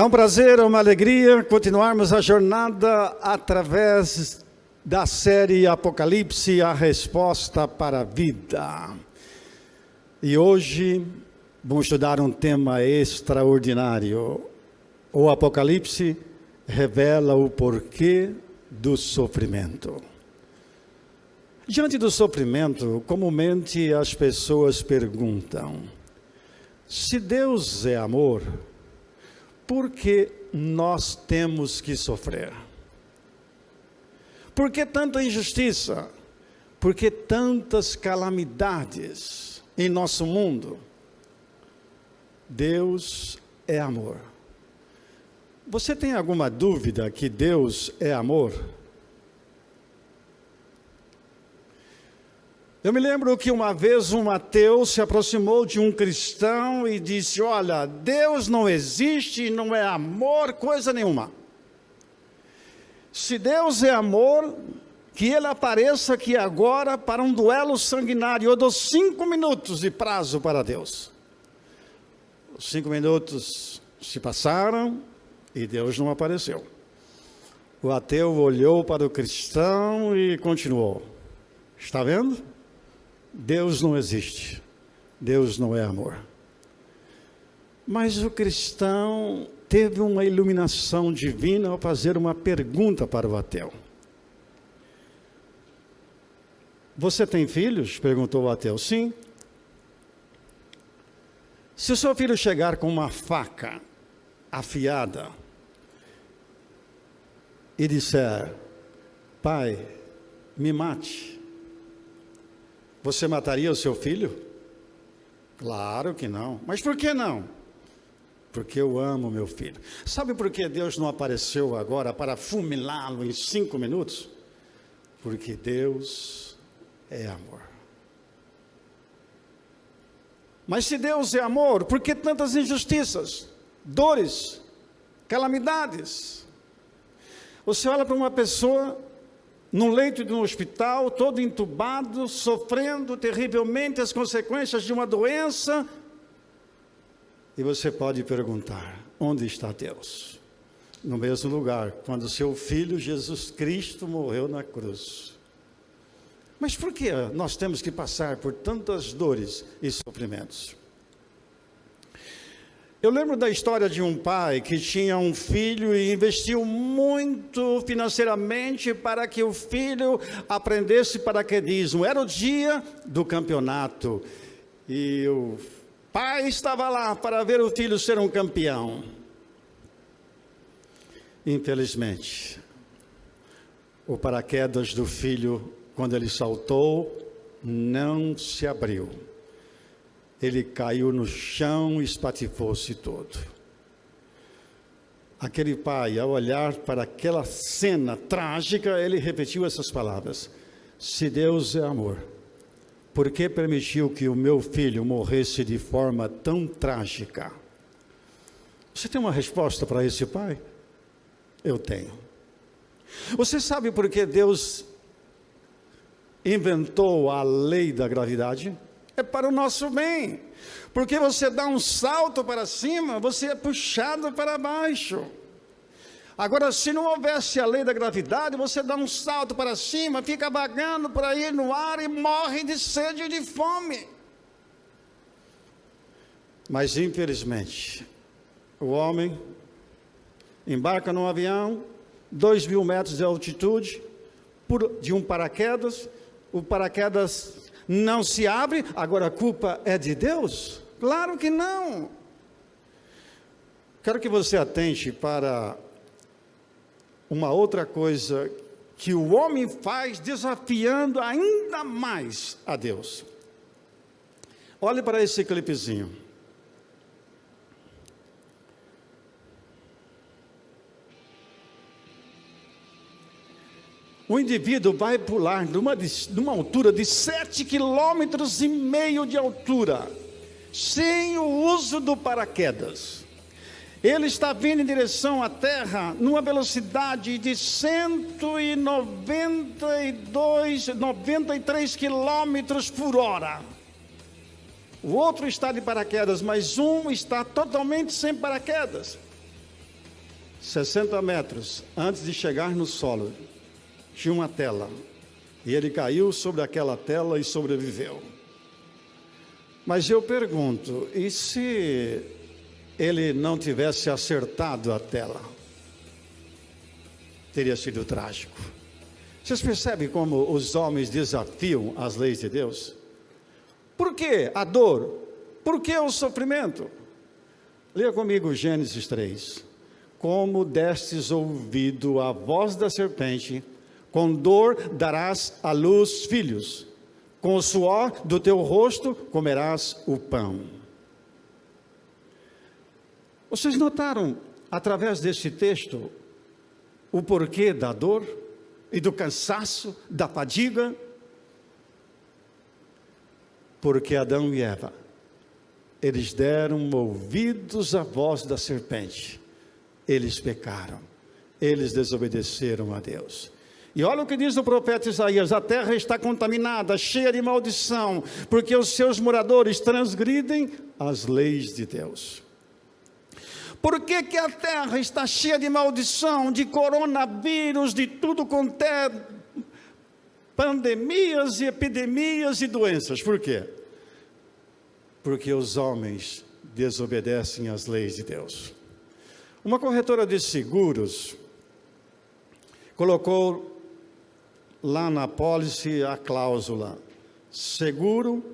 É um prazer, é uma alegria continuarmos a jornada através da série Apocalipse, a resposta para a vida. E hoje vamos estudar um tema extraordinário. O Apocalipse revela o porquê do sofrimento. Diante do sofrimento, comumente as pessoas perguntam: se Deus é amor, por que nós temos que sofrer? Por que tanta injustiça? Por que tantas calamidades em nosso mundo? Deus é amor. Você tem alguma dúvida que Deus é amor? Eu me lembro que uma vez um ateu se aproximou de um cristão e disse: olha, Deus não existe, não é amor, coisa nenhuma. Se Deus é amor, que Ele apareça aqui agora para um duelo sanguinário. Eu dou 5 minutos de prazo para Deus. Os 5 minutos se passaram e Deus não apareceu. O ateu olhou para o cristão e continuou: está vendo? Deus não existe, Deus não é amor. Mas o cristão teve uma iluminação divina ao fazer uma pergunta para o ateu. Você tem filhos? Perguntou o ateu. Sim. Se o seu filho chegar com uma faca afiada e disser: pai, me mate, você mataria o seu filho? Claro que não. Mas por que não? Porque eu amo meu filho. Sabe por que Deus não apareceu agora para fulminá-lo em 5 minutos? Porque Deus é amor. Mas se Deus é amor, por que tantas injustiças, dores, calamidades? Você olha para uma pessoa num leito de um hospital, todo entubado, sofrendo terrivelmente as consequências de uma doença, e você pode perguntar: onde está Deus? No mesmo lugar, quando seu filho Jesus Cristo morreu na cruz. Mas por que nós temos que passar por tantas dores e sofrimentos? Eu lembro da história de um pai que tinha um filho e investiu muito financeiramente para que o filho aprendesse paraquedismo. Era o dia do campeonato e o pai estava lá para ver o filho ser um campeão. Infelizmente, o paraquedas do filho, quando ele saltou, não se abriu. Ele caiu no chão e espatifou-se todo. Aquele pai, ao olhar para aquela cena trágica, ele repetiu essas palavras: se Deus é amor, por que permitiu que o meu filho morresse de forma tão trágica? Você tem uma resposta para esse pai? Eu tenho. Você sabe por que Deus inventou a lei da gravidade? É para o nosso bem, porque você dá um salto para cima, você é puxado para baixo. Agora, se não houvesse a lei da gravidade, você dá um salto para cima, fica vagando por aí no ar e morre de sede e de fome. Mas infelizmente, o homem embarca num avião, 2.000 metros de altitude, de um paraquedas, o paraquedas não se abre, agora a culpa é de Deus? Claro que não. Quero que você atente para uma outra coisa que o homem faz, desafiando ainda mais a Deus. Olhe para esse clipezinho. O indivíduo vai pular numa altura de 7,5 km de altura, sem o uso do paraquedas. Ele está vindo em direção à Terra numa velocidade de 93 km por hora. O outro está de paraquedas, mas um está totalmente sem paraquedas. 60 metros antes de chegar no solo, tinha uma tela. E ele caiu sobre aquela tela e sobreviveu. Mas eu pergunto, e se ele não tivesse acertado a tela? Teria sido trágico. Vocês percebem como os homens desafiam as leis de Deus? Por que a dor? Por que o sofrimento? Leia comigo Gênesis 3. Como destes ouvido a voz da serpente, com dor darás à luz filhos, com o suor do teu rosto comerás o pão. Vocês notaram, através deste texto, o porquê da dor e do cansaço, da fadiga? Porque Adão e Eva, eles deram ouvidos à voz da serpente, eles pecaram, eles desobedeceram a Deus. E olha o que diz o profeta Isaías: a terra está contaminada, cheia de maldição, porque os seus moradores transgridem as leis de Deus. Por que que a terra está cheia de maldição, de coronavírus, de tudo quanto é pandemias e epidemias e doenças? Por quê? Porque os homens desobedecem às leis de Deus. Uma corretora de seguros colocou lá na apólice a cláusula: seguro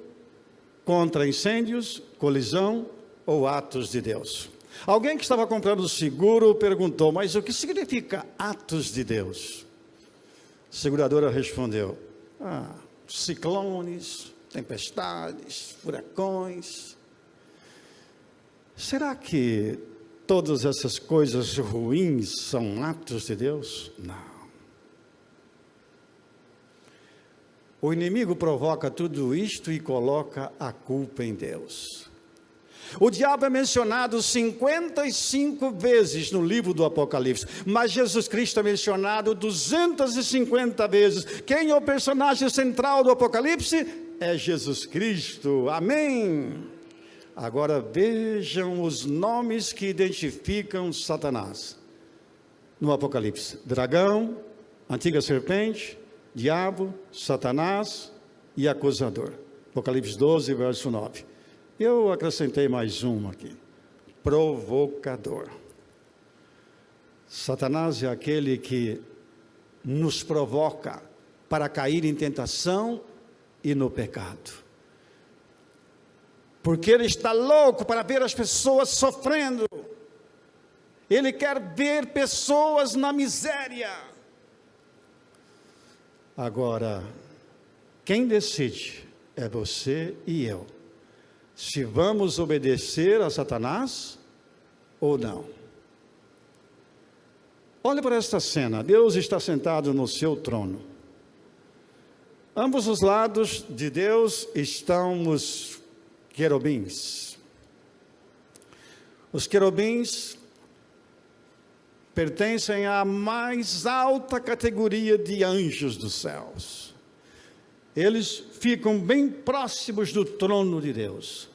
contra incêndios, colisão ou atos de Deus. Alguém que estava comprando o seguro perguntou: mas o que significa atos de Deus? A seguradora respondeu: ciclones, tempestades, furacões. Será que todas essas coisas ruins são atos de Deus? Não. O inimigo provoca tudo isto e coloca a culpa em Deus. O diabo é mencionado 55 vezes no livro do Apocalipse, mas Jesus Cristo é mencionado 250 vezes. Quem é o personagem central do Apocalipse? É Jesus Cristo. Amém? Agora vejam os nomes que identificam Satanás no Apocalipse: dragão, antiga serpente, diabo, Satanás e acusador. Apocalipse 12, verso 9. Eu acrescentei mais um aqui: provocador. Satanás é aquele que nos provoca para cair em tentação e no pecado, porque ele está louco para ver as pessoas sofrendo. Ele quer ver pessoas na miséria. Agora, quem decide é você e eu, se vamos obedecer a Satanás ou não. Olhe para esta cena. Deus está sentado no seu trono. Ambos os lados de Deus estão os querubins. Os querubins pertencem à mais alta categoria de anjos dos céus. Eles ficam bem próximos do trono de Deus.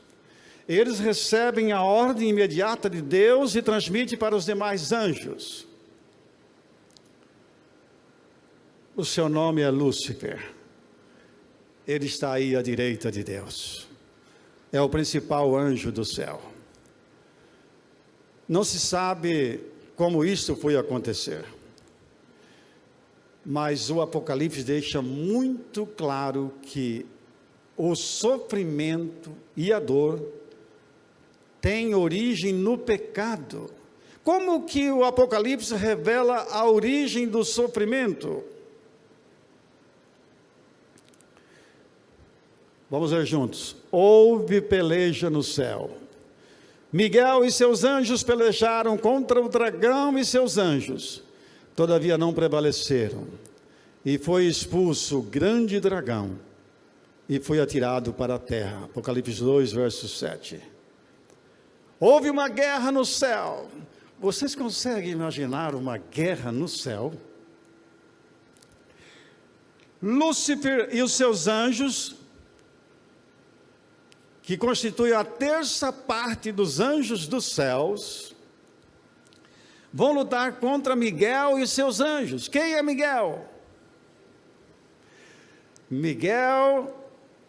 Eles recebem a ordem imediata de Deus e transmitem para os demais anjos. O seu nome é Lúcifer. Ele está aí à direita de Deus. É o principal anjo do céu. Não se sabe como isso foi acontecer, mas o Apocalipse deixa muito claro que o sofrimento e a dor têm origem no pecado. Como que o Apocalipse revela a origem do sofrimento? Vamos ver juntos. Houve peleja no céu. Miguel e seus anjos pelejaram contra o dragão e seus anjos. Todavia não prevaleceram. E foi expulso o grande dragão e foi atirado para a terra. Apocalipse 2, verso 7. Houve uma guerra no céu. Vocês conseguem imaginar uma guerra no céu? Lúcifer e os seus anjos, que constituem a terça parte dos anjos dos céus, vão lutar contra Miguel e seus anjos. Quem é Miguel? Miguel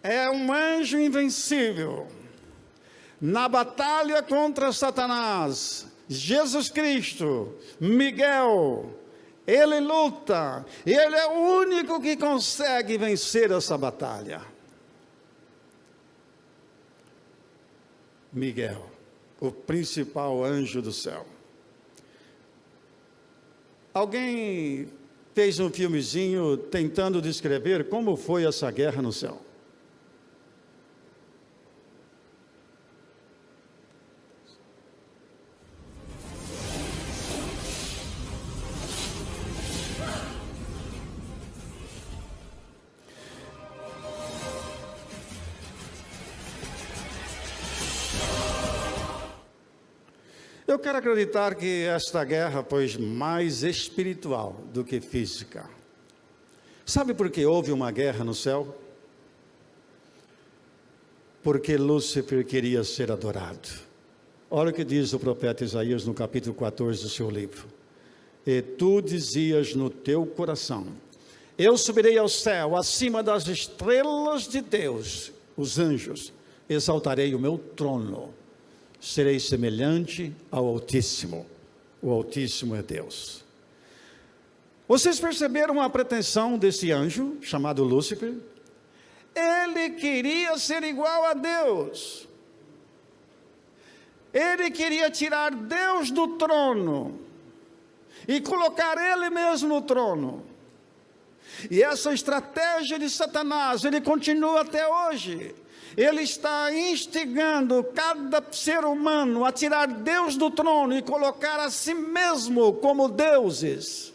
é um anjo invencível. Na batalha contra Satanás, Jesus Cristo, Miguel, ele luta, ele é o único que consegue vencer essa batalha. Miguel, o principal anjo do céu. Alguém fez um filmezinho tentando descrever como foi essa guerra no céu. Eu quero acreditar que esta guerra foi mais espiritual do que física. Sabe por que houve uma guerra no céu? Porque Lúcifer queria ser adorado. Olha o que diz o profeta Isaías no capítulo 14 do seu livro. E tu dizias no teu coração: eu subirei ao céu, acima das estrelas de Deus, os anjos, exaltarei o meu trono. Serei semelhante ao Altíssimo. O Altíssimo é Deus. Vocês perceberam a pretensão desse anjo, chamado Lúcifer? Ele queria ser igual a Deus. Ele queria tirar Deus do trono e colocar ele mesmo no trono. E essa estratégia de Satanás, ele continua até hoje. Ele está instigando cada ser humano a tirar Deus do trono e colocar a si mesmo como deuses.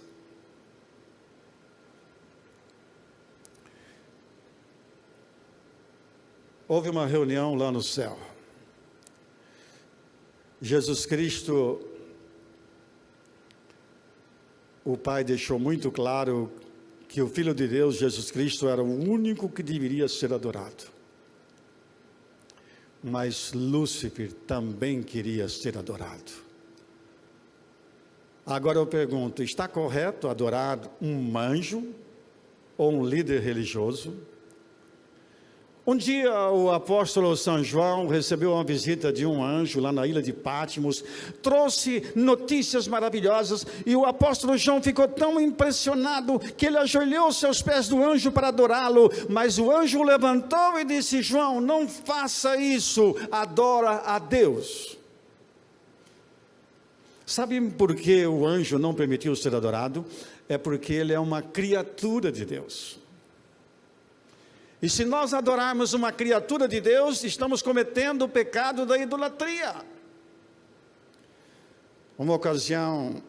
Houve uma reunião lá no céu. Jesus Cristo, o Pai deixou muito claro que o Filho de Deus, Jesus Cristo, era o único que deveria ser adorado. Mas Lúcifer também queria ser adorado. Agora eu pergunto, está correto adorar um anjo ou um líder religioso? Um dia o apóstolo São João recebeu uma visita de um anjo lá na ilha de Patmos, trouxe notícias maravilhosas e o apóstolo João ficou tão impressionado que ele ajoelhou-se aos pés do anjo para adorá-lo, mas o anjo levantou e disse: João, não faça isso, adora a Deus. Sabe por que o anjo não permitiu ser adorado? É porque ele é uma criatura de Deus. E se nós adorarmos uma criatura de Deus, estamos cometendo o pecado da idolatria. Uma ocasião,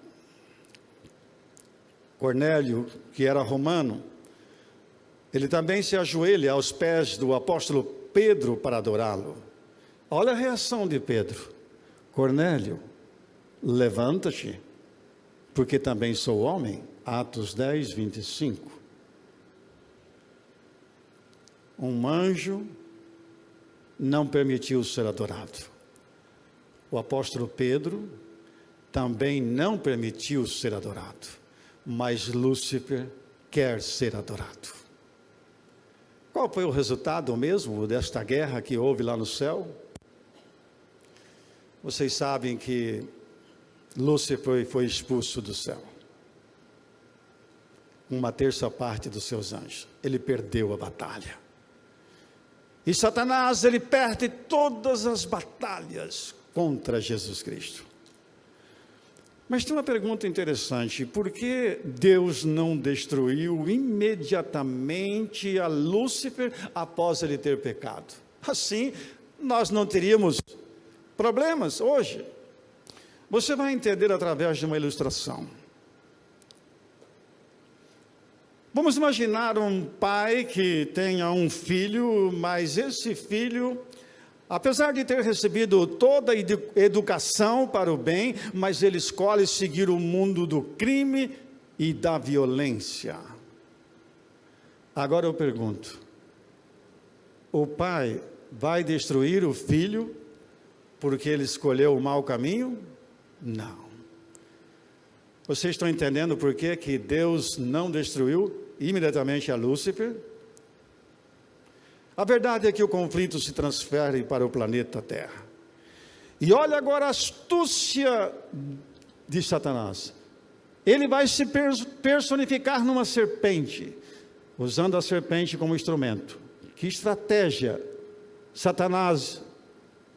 Cornélio, que era romano, ele também se ajoelha aos pés do apóstolo Pedro para adorá-lo. Olha a reação de Pedro: Cornélio, levanta-te, porque também sou homem. Atos 10, 25. Um anjo não permitiu ser adorado. O apóstolo Pedro também não permitiu ser adorado. Mas Lúcifer quer ser adorado. Qual foi o resultado mesmo desta guerra que houve lá no céu? Vocês sabem que Lúcifer foi expulso do céu. Uma terça parte dos seus anjos. Ele perdeu a batalha. E Satanás, ele perde todas as batalhas contra Jesus Cristo. Mas tem uma pergunta interessante: por que Deus não destruiu imediatamente a Lúcifer após ele ter pecado? Assim, nós não teríamos problemas hoje. Você vai entender através de uma ilustração. Vamos imaginar um pai que tenha um filho, mas esse filho, apesar de ter recebido toda a educação para o bem, mas ele escolhe seguir o mundo do crime e da violência. Agora eu pergunto: o pai vai destruir o filho porque ele escolheu o mau caminho? Não. Vocês estão entendendo por que Deus não destruiu imediatamente a Lúcifer? A verdade é que o conflito se transfere para o planeta Terra. E olha agora a astúcia de Satanás. Ele vai se personificar numa serpente, usando a serpente como instrumento. Que estratégia Satanás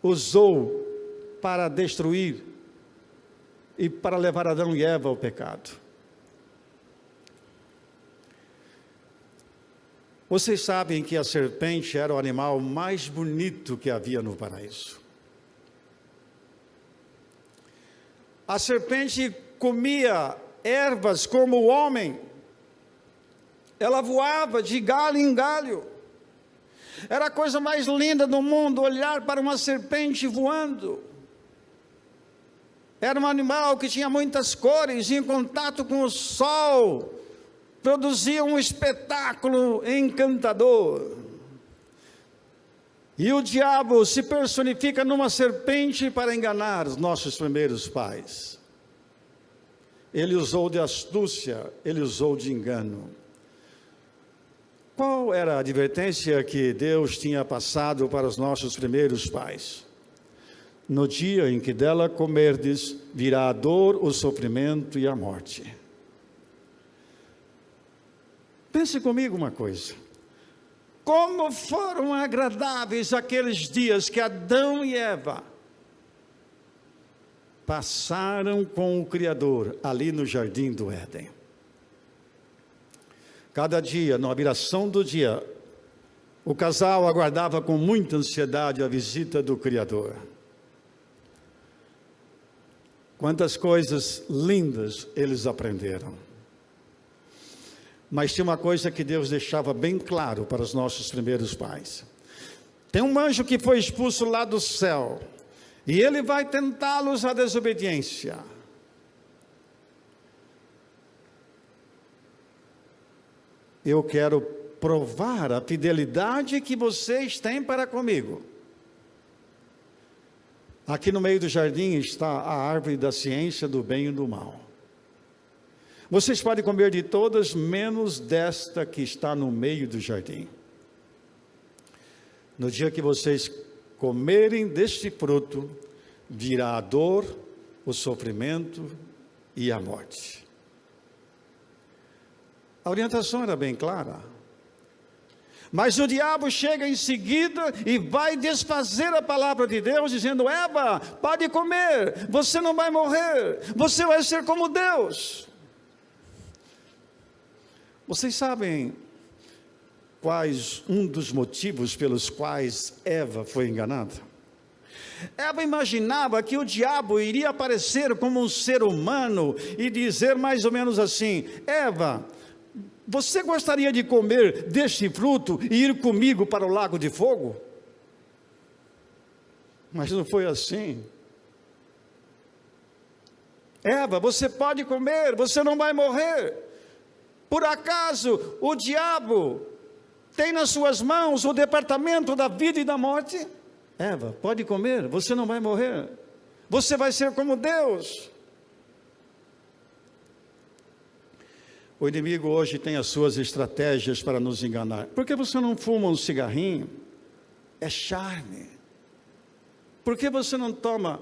usou para destruir e para levar Adão e Eva ao pecado? Vocês sabem que a serpente era o animal mais bonito que havia no paraíso. A serpente comia ervas como o homem. Ela voava de galho em galho. Era a coisa mais linda do mundo olhar para uma serpente voando. Era um animal que tinha muitas cores, e em contato com o sol, produzia um espetáculo encantador. E o diabo se personifica numa serpente para enganar os nossos primeiros pais. Ele usou de astúcia, ele usou de engano. Qual era a advertência que Deus tinha passado para os nossos primeiros pais? No dia em que dela comerdes, virá a dor, o sofrimento e a morte. Pense comigo uma coisa. Como foram agradáveis aqueles dias que Adão e Eva passaram com o Criador ali no jardim do Éden. Cada dia, na viração do dia, o casal aguardava com muita ansiedade a visita do Criador. Quantas coisas lindas eles aprenderam. Mas tinha uma coisa que Deus deixava bem claro para os nossos primeiros pais. Tem um anjo que foi expulso lá do céu, e ele vai tentá-los à desobediência. Eu quero provar a fidelidade que vocês têm para comigo. Aqui no meio do jardim está a árvore da ciência do bem e do mal. Vocês podem comer de todas, menos desta que está no meio do jardim. No dia que vocês comerem deste fruto, virá a dor, o sofrimento e a morte. A orientação era bem clara. Mas o diabo chega em seguida e vai desfazer a palavra de Deus, dizendo: Eva, pode comer, você não vai morrer, você vai ser como Deus. Vocês sabem quais um dos motivos pelos quais Eva foi enganada? Eva imaginava que o diabo iria aparecer como um ser humano e dizer mais ou menos assim: Eva, você gostaria de comer deste fruto e ir comigo para o lago de fogo? Mas não foi assim. Eva, você pode comer, você não vai morrer. Por acaso o diabo tem nas suas mãos o departamento da vida e da morte? Eva, pode comer, você não vai morrer. Você vai ser como Deus. O inimigo hoje tem as suas estratégias para nos enganar. Por que você não fuma um cigarrinho? É charme. Por que você não toma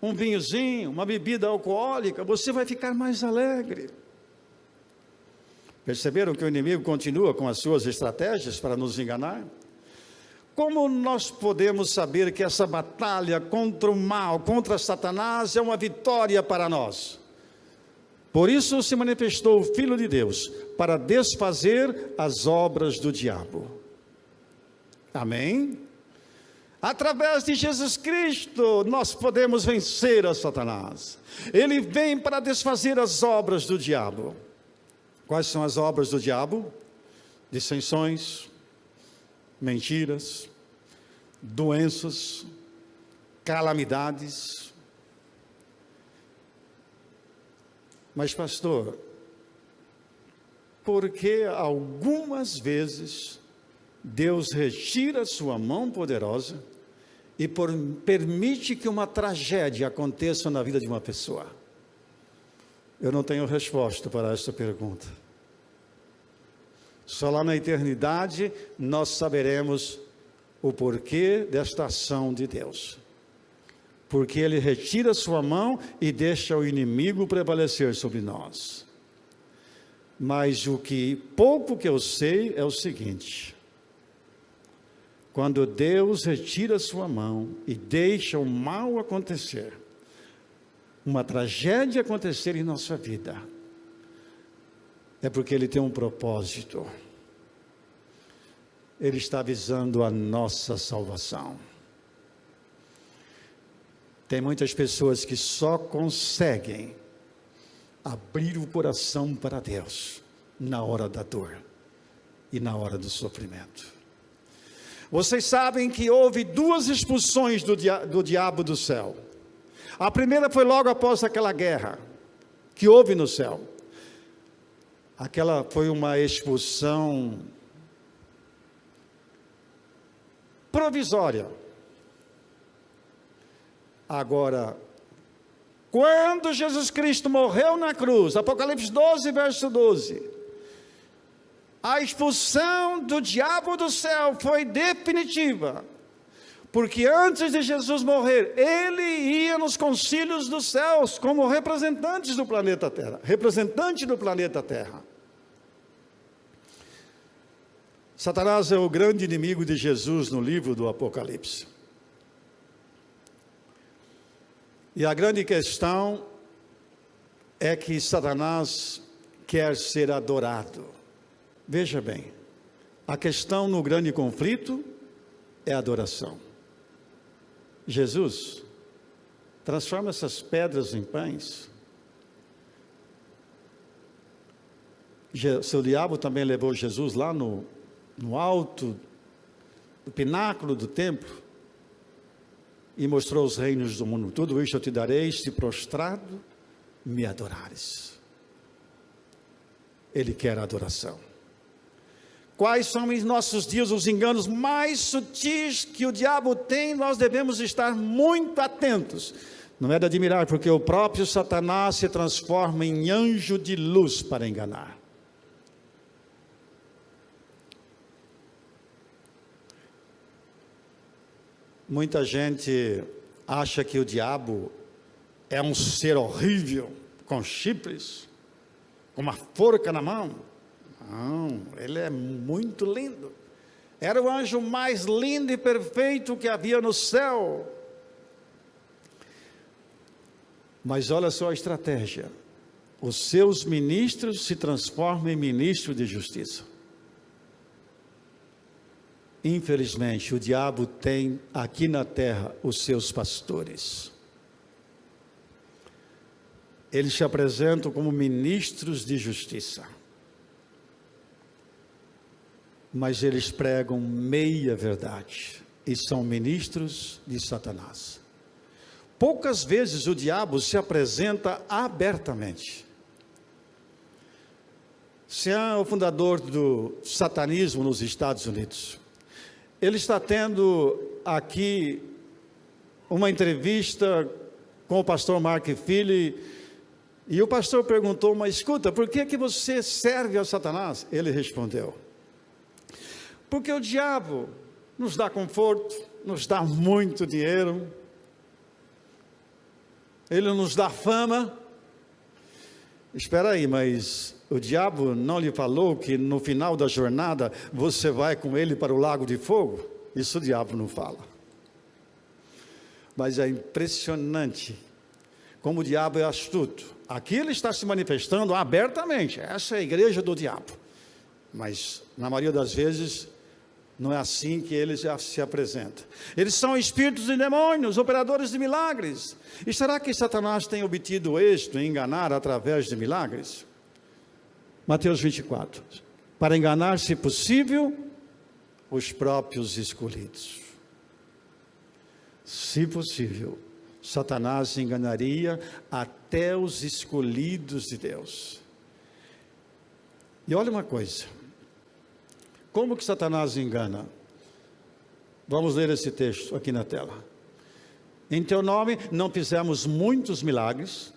um vinhozinho, uma bebida alcoólica? Você vai ficar mais alegre. Perceberam que o inimigo continua com as suas estratégias para nos enganar? Como nós podemos saber que essa batalha contra o mal, contra Satanás, é uma vitória para nós? Por isso se manifestou o Filho de Deus, para desfazer as obras do diabo. Amém? Através de Jesus Cristo, nós podemos vencer a Satanás. Ele vem para desfazer as obras do diabo. Quais são as obras do diabo? Dissensões, mentiras, doenças, calamidades. Mas pastor, por que algumas vezes Deus retira sua mão poderosa e permite que uma tragédia aconteça na vida de uma pessoa? Eu não tenho resposta para esta pergunta. Só lá na eternidade nós saberemos o porquê desta ação de Deus. Porque Ele retira sua mão e deixa o inimigo prevalecer sobre nós. Mas pouco que eu sei é o seguinte: quando Deus retira sua mão e deixa o mal acontecer, uma tragédia acontecer em nossa vida, é porque Ele tem um propósito. Ele está visando a nossa salvação. Tem muitas pessoas que só conseguem abrir o coração para Deus na hora da dor e na hora do sofrimento. Vocês sabem que houve 2 expulsões do diabo do céu. A primeira foi logo após aquela guerra que houve no céu. Aquela foi uma expulsão provisória. Agora, quando Jesus Cristo morreu na cruz, Apocalipse 12, verso 12, a expulsão do diabo do céu foi definitiva, porque antes de Jesus morrer, Ele ia nos concílios dos céus, como representante do planeta Terra. Satanás é o grande inimigo de Jesus no livro do Apocalipse. E a grande questão é que Satanás quer ser adorado. Veja bem, a questão no grande conflito é a adoração. Jesus, transforma essas pedras em pães. Seu diabo também levou Jesus lá no alto, do pináculo do templo, e mostrou os reinos do mundo. Tudo isso eu te darei, se prostrado me adorares. Ele quer adoração. Quais são em nossos dias os enganos mais sutis que o diabo tem? Nós devemos estar muito atentos. Não é de admirar, porque o próprio Satanás se transforma em anjo de luz para enganar. Muita gente acha que o diabo é um ser horrível, com chifres, com uma forca na mão. Não, ele é muito lindo. Era o anjo mais lindo e perfeito que havia no céu. Mas olha só a estratégia. Os seus ministros se transformam em ministros de justiça. Infelizmente, o diabo tem aqui na terra os seus pastores. Eles se apresentam como ministros de justiça. Mas eles pregam meia verdade e são ministros de Satanás. Poucas vezes o diabo se apresenta abertamente. Sean, o fundador do satanismo nos Estados Unidos, ele está tendo aqui uma entrevista com o pastor Mark Philly, e o pastor perguntou: mas escuta, por que você serve a Satanás? Ele respondeu: porque o diabo nos dá conforto, nos dá muito dinheiro, ele nos dá fama. Espera aí, mas o diabo não lhe falou que no final da jornada você vai com ele para o lago de fogo? Isso o diabo não fala. Mas é impressionante como o diabo é astuto. Aqui ele está se manifestando abertamente. Essa é a igreja do diabo. Mas na maioria das vezes não é assim que ele já se apresenta. Eles são espíritos e demônios, operadores de milagres. E será que Satanás tem obtido êxito em enganar através de milagres? Mateus 24. Para enganar, se possível, os próprios escolhidos. Se possível, Satanás enganaria até os escolhidos de Deus. E olha uma coisa. Como que Satanás engana? Vamos ler esse texto aqui na tela. Em teu nome não fizemos muitos milagres,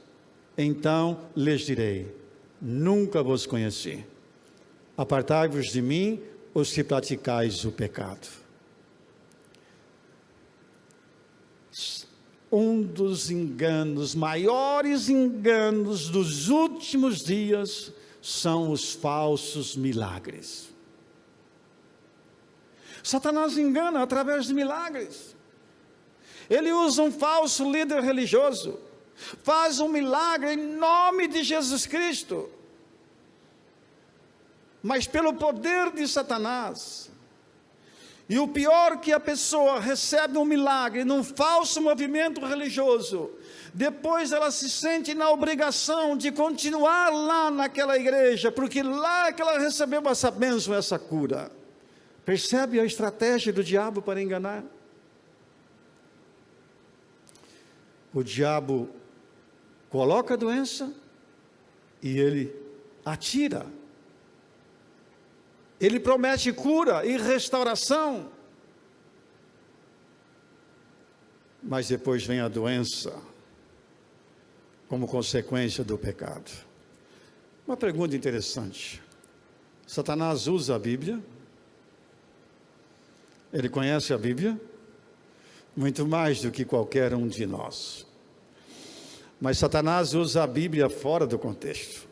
Então lhes direi: nunca vos conheci. Apartai-vos de mim, os que praticais o pecado. Um dos enganos, maiores enganos dos últimos dias, são os falsos milagres. Satanás engana através de milagres. Ele usa um falso líder religioso, faz um milagre em nome de Jesus Cristo, mas pelo poder de Satanás. E o pior, que a pessoa recebe um milagre num falso movimento religioso, depois ela se sente na obrigação de continuar lá naquela igreja, porque lá é que ela recebeu essa bênção, essa cura. Percebe a estratégia do diabo para enganar? O diabo coloca a doença e ele atira. Ele promete cura e restauração, mas depois vem a doença como consequência do pecado. Uma pergunta interessante: Satanás usa a Bíblia? Ele conhece a Bíblia? Muito mais do que qualquer um de nós. Mas Satanás usa a Bíblia fora do contexto.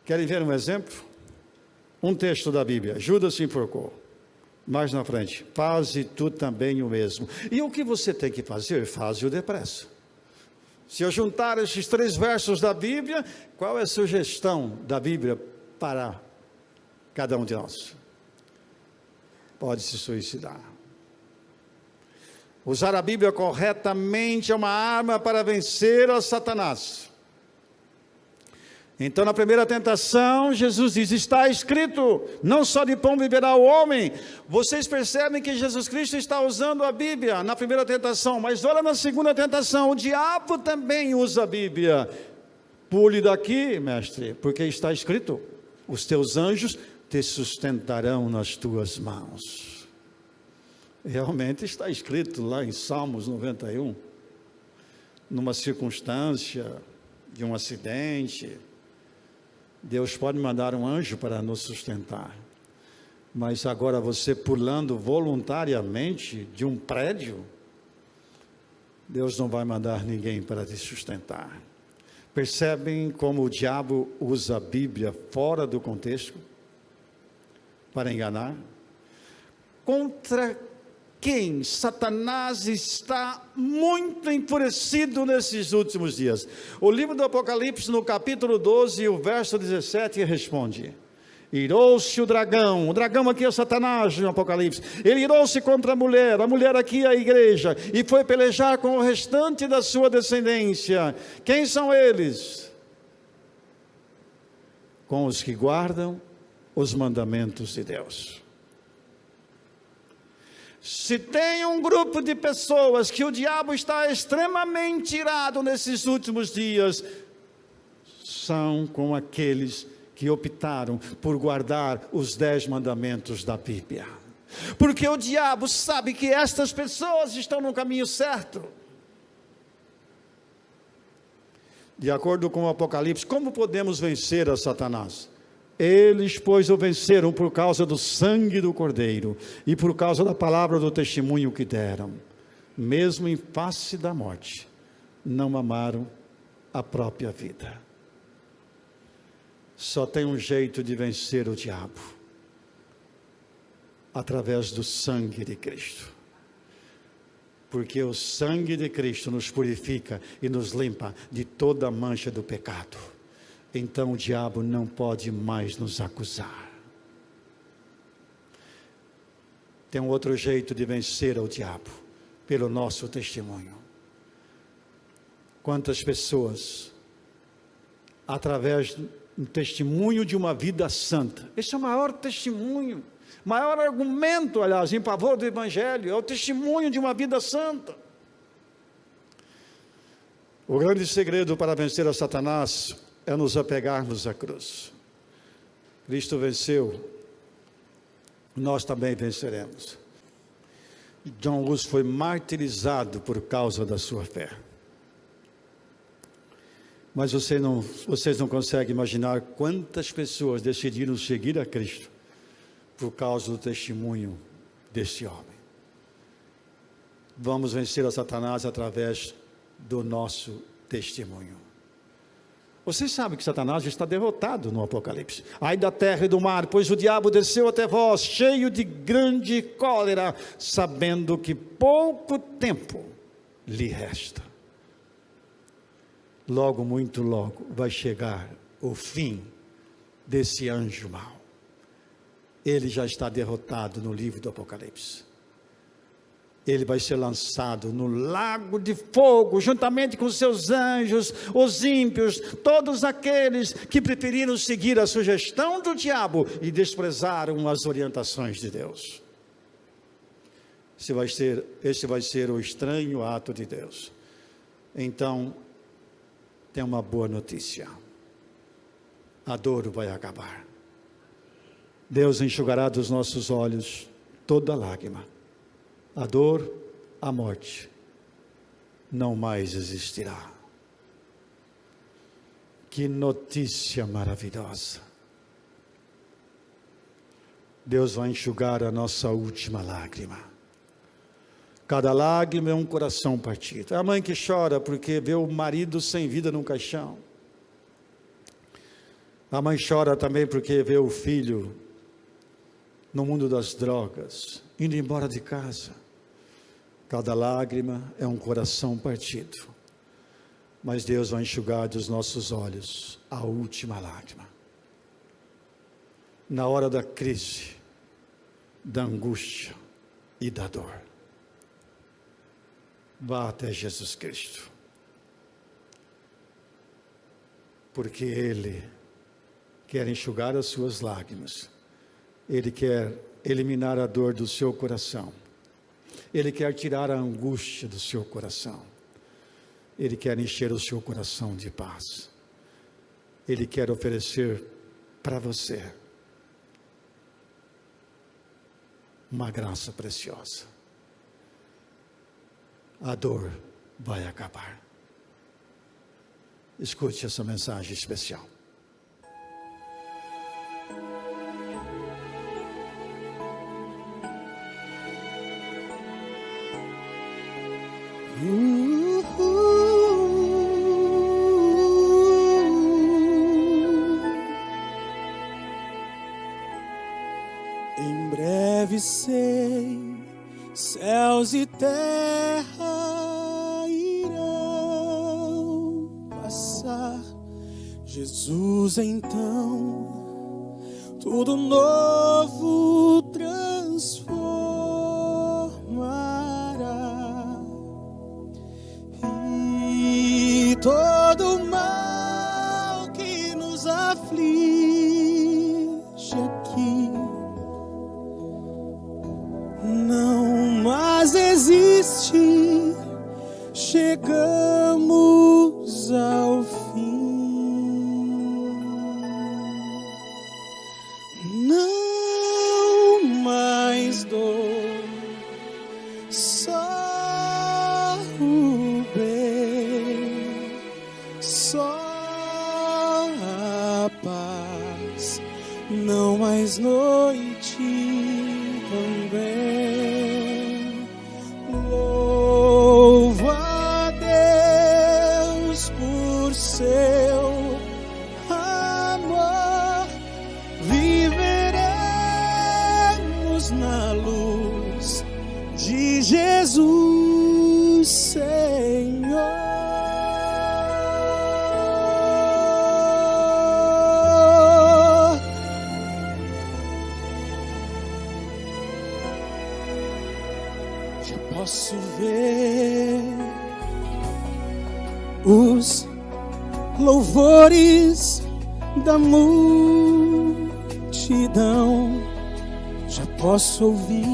Querem ver um exemplo? Um texto da Bíblia: Judas se enforcou. Mais na frente: faze tu também o mesmo. E o que você tem que fazer? Faze-o depressa. Se eu juntar esses 3 versos da Bíblia, qual é a sugestão da Bíblia para cada um de nós? Pode se suicidar. Usar a Bíblia corretamente é uma arma para vencer a Satanás. Então, na primeira tentação, Jesus diz: está escrito, não só de pão viverá o homem. Vocês percebem que Jesus Cristo está usando a Bíblia na primeira tentação, mas olha na segunda tentação, o diabo também usa a Bíblia. Pule daqui, mestre, porque está escrito: os teus anjos te sustentarão nas tuas mãos. Realmente está escrito lá em Salmos 91, numa circunstância de um acidente, Deus pode mandar um anjo para nos sustentar. Mas agora você pulando voluntariamente de um prédio, Deus não vai mandar ninguém para te sustentar. Percebem como o diabo usa a Bíblia fora do contexto para enganar? Contra quem Satanás está muito enfurecido nesses últimos dias? O livro do Apocalipse, no capítulo 12, o verso 17, responde: irou-se o dragão aqui é Satanás no Apocalipse, ele irou-se contra a mulher aqui é a igreja, e foi pelejar com o restante da sua descendência. Quem são eles? Com os que guardam os mandamentos de Deus. Se tem um grupo de pessoas que o diabo está extremamente irado nesses últimos dias, são com aqueles que optaram por guardar os 10 mandamentos da Bíblia. Porque o diabo sabe que estas pessoas estão no caminho certo. De acordo com o Apocalipse, como podemos vencer a Satanás? Eles, pois, o venceram por causa do sangue do Cordeiro e por causa da palavra do testemunho que deram. Mesmo em face da morte, não amaram a própria vida. Só tem um jeito de vencer o diabo: através do sangue de Cristo. Porque o sangue de Cristo nos purifica e nos limpa de toda a mancha do pecado. Então o diabo não pode mais nos acusar. Tem um outro jeito de vencer o diabo: pelo nosso testemunho. Quantas pessoas, através do testemunho de uma vida santa, esse é o maior testemunho, maior argumento, aliás, em favor do Evangelho, é o testemunho de uma vida santa. O grande segredo para vencer a Satanás é nos apegarmos à cruz. Cristo venceu, nós também venceremos. John Hus foi martirizado por causa da sua fé. Mas vocês não conseguem imaginar quantas pessoas decidiram seguir a Cristo por causa do testemunho desse homem. Vamos vencer a Satanás através do nosso testemunho. Vocês sabem que Satanás está derrotado no Apocalipse. Ai da terra e do mar, pois o diabo desceu até vós, cheio de grande cólera, sabendo que pouco tempo lhe resta. Logo, muito logo, vai chegar o fim desse anjo mau. Ele já está derrotado no livro do Apocalipse. Ele vai ser lançado no lago de fogo, juntamente com seus anjos, os ímpios, todos aqueles que preferiram seguir a sugestão do diabo e desprezaram as orientações de Deus. Esse vai ser o estranho ato de Deus. Então, tem uma boa notícia. A dor vai acabar. Deus enxugará dos nossos olhos toda lágrima. A dor, a morte, não mais existirá. Que notícia maravilhosa. Deus vai enxugar a nossa última lágrima. Cada lágrima é um coração partido. É a mãe que chora porque vê o marido sem vida num caixão. A mãe chora também porque vê o filho no mundo das drogas, indo embora de casa. Cada lágrima é um coração partido. Mas Deus vai enxugar dos nossos olhos a última lágrima. Na hora da crise, da angústia e da dor. Vá até Jesus Cristo. Porque Ele quer enxugar as suas lágrimas. Ele quer eliminar a dor do seu coração. Ele quer tirar a angústia do seu coração. Ele quer encher o seu coração de paz. Ele quer oferecer para você uma graça preciosa. A dor vai acabar. Escute essa mensagem especial. Em breve sei, céus e terra irão passar. Jesus então tudo novo transformará, e todo mal que nos aflige aqui não mais existe. Chegamos ao fim. Não mais dor, só o bem, só a paz. Não mais noite também. Louva a Deus por seu amor. Viveremos na luz de Jesus, Senhor. Já posso ver os louvores da multidão. Já posso ouvir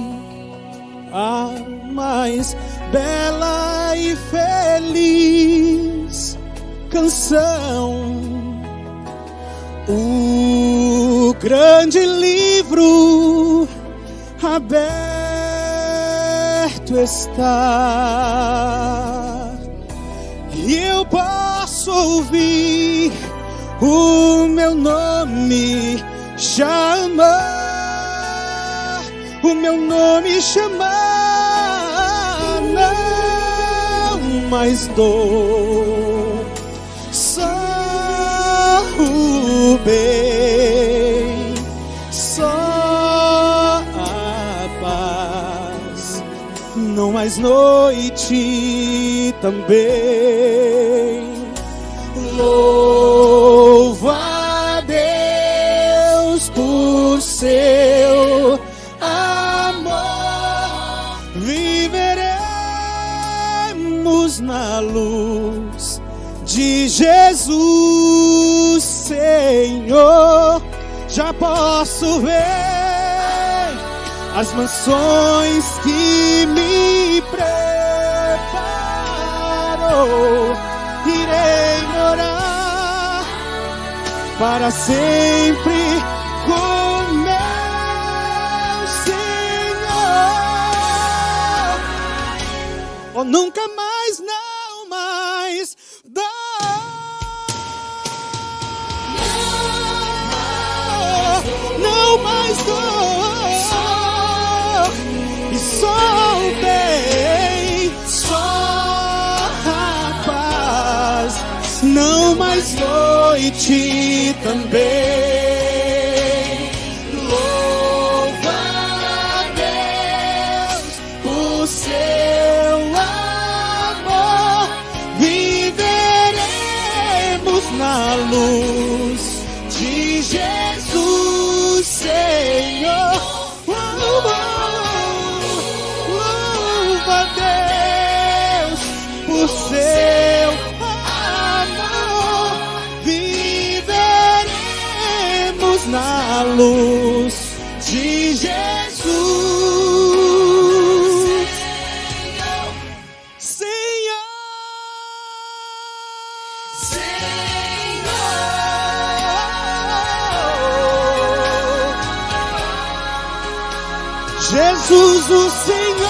a mais bela e feliz canção. O grande livro aberto está, e eu posso posso ouvir o meu nome chamar, o meu nome chamar. Não mais dor, só o bem, só a paz. Não mais noite também. Louva a Deus por seu amor. Viveremos na luz de Jesus, Senhor. Já posso ver as mansões que me preparou. Irei morar para sempre com meu Senhor. Oh, nunca mais, não mais dor, não mais dor, e só o bem, só a paz. Não mais noite também. Louva a Deus por seu amor. Viveremos na luz de Jesus, Senhor. Louva a Deus por seu amor. Viveremos na luz de Jesus, Senhor. Jesus, o Senhor.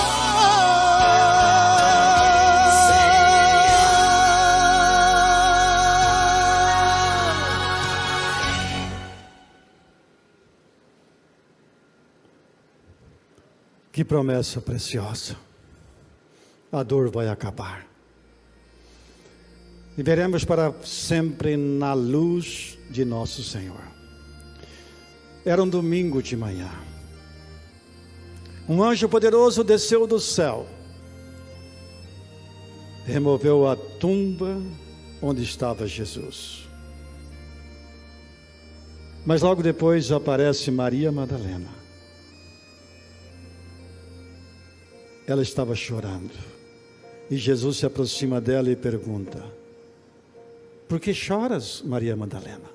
Que promessa preciosa. A dor vai acabar. E veremos para sempre na luz de nosso Senhor. Era um domingo de manhã. Um anjo poderoso desceu do céu. Removeu a tumba onde estava Jesus. Mas logo depois aparece Maria Madalena. Ela estava chorando. E Jesus se aproxima dela e pergunta: por que choras, Maria Madalena?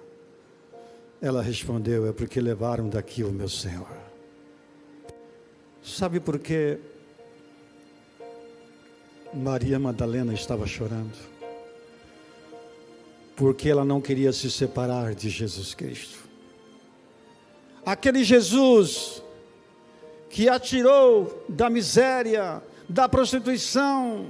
Ela respondeu: é porque levaram daqui o meu Senhor. Sabe por que Maria Madalena estava chorando? Porque ela não queria se separar de Jesus Cristo. Aquele Jesus que a tirou da miséria, da prostituição,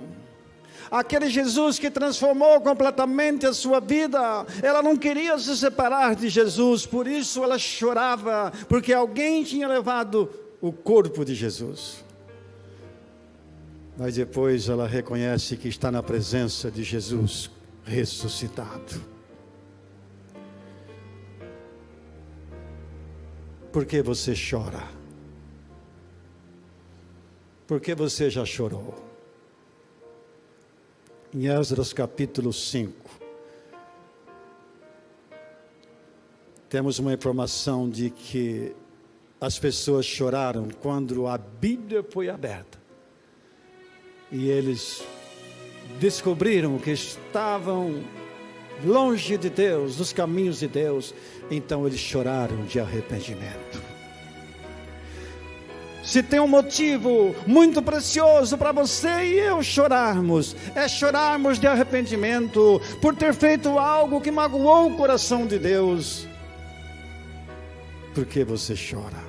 aquele Jesus que transformou completamente a sua vida, ela não queria se separar de Jesus, por isso ela chorava, porque alguém tinha levado o corpo de Jesus. Mas depois ela reconhece que está na presença de Jesus ressuscitado. Por que você chora? Por que você já chorou? Em Esdras capítulo 5, temos uma informação de que as pessoas choraram quando a Bíblia foi aberta. E eles descobriram que estavam longe de Deus, dos caminhos de Deus. Então eles choraram de arrependimento. Se tem um motivo muito precioso para você e eu chorarmos, é chorarmos de arrependimento, por ter feito algo que magoou o coração de Deus. Por que você chora?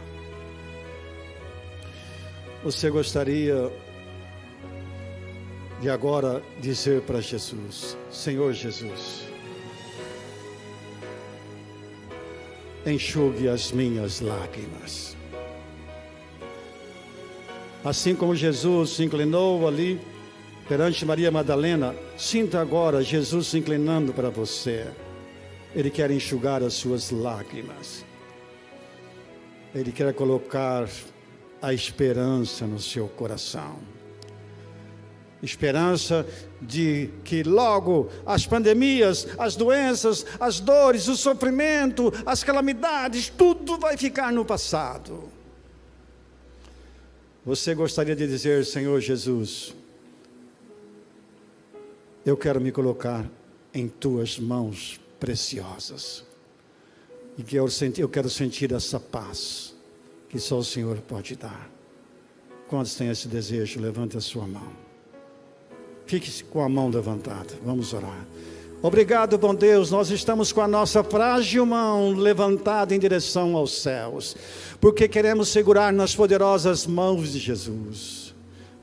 Você gostaria de agora dizer para Jesus: Senhor Jesus, enxugue as minhas lágrimas. Assim como Jesus se inclinou ali perante Maria Madalena, sinta agora Jesus se inclinando para você. Ele quer enxugar as suas lágrimas. Ele quer colocar a esperança no seu coração. Esperança de que logo as pandemias, as doenças, as dores, o sofrimento, as calamidades, tudo vai ficar no passado. Você gostaria de dizer: Senhor Jesus, eu quero me colocar em tuas mãos preciosas, e que eu quero sentir essa paz que só o Senhor pode dar. Quantos têm esse desejo? Levante a sua mão. Fique com a mão levantada, vamos orar. Obrigado, bom Deus, nós estamos com a nossa frágil mão levantada em direção aos céus, porque queremos segurar nas poderosas mãos de Jesus.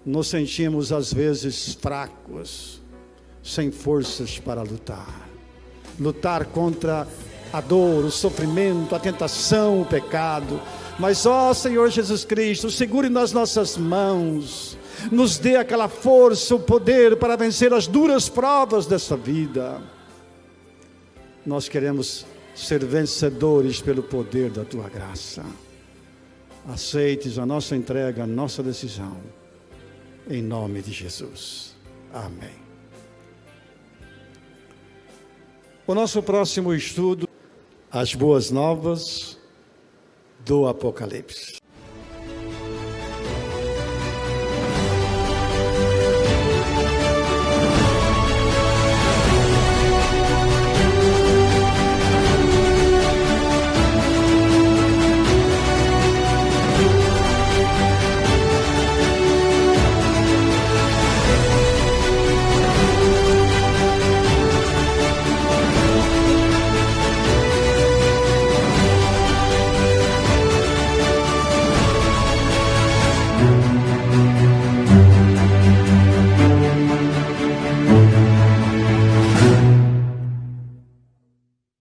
Nos sentimos às vezes fracos, sem forças para lutar contra a dor, o sofrimento, a tentação, o pecado. Mas, ó Senhor Jesus Cristo, segure nas nossas mãos, nos dê aquela força, o poder para vencer as duras provas dessa vida. Nós queremos ser vencedores pelo poder da Tua graça. Aceites a nossa entrega, a nossa decisão, em nome de Jesus. Amém. O nosso próximo estudo, as boas novas do Apocalipse.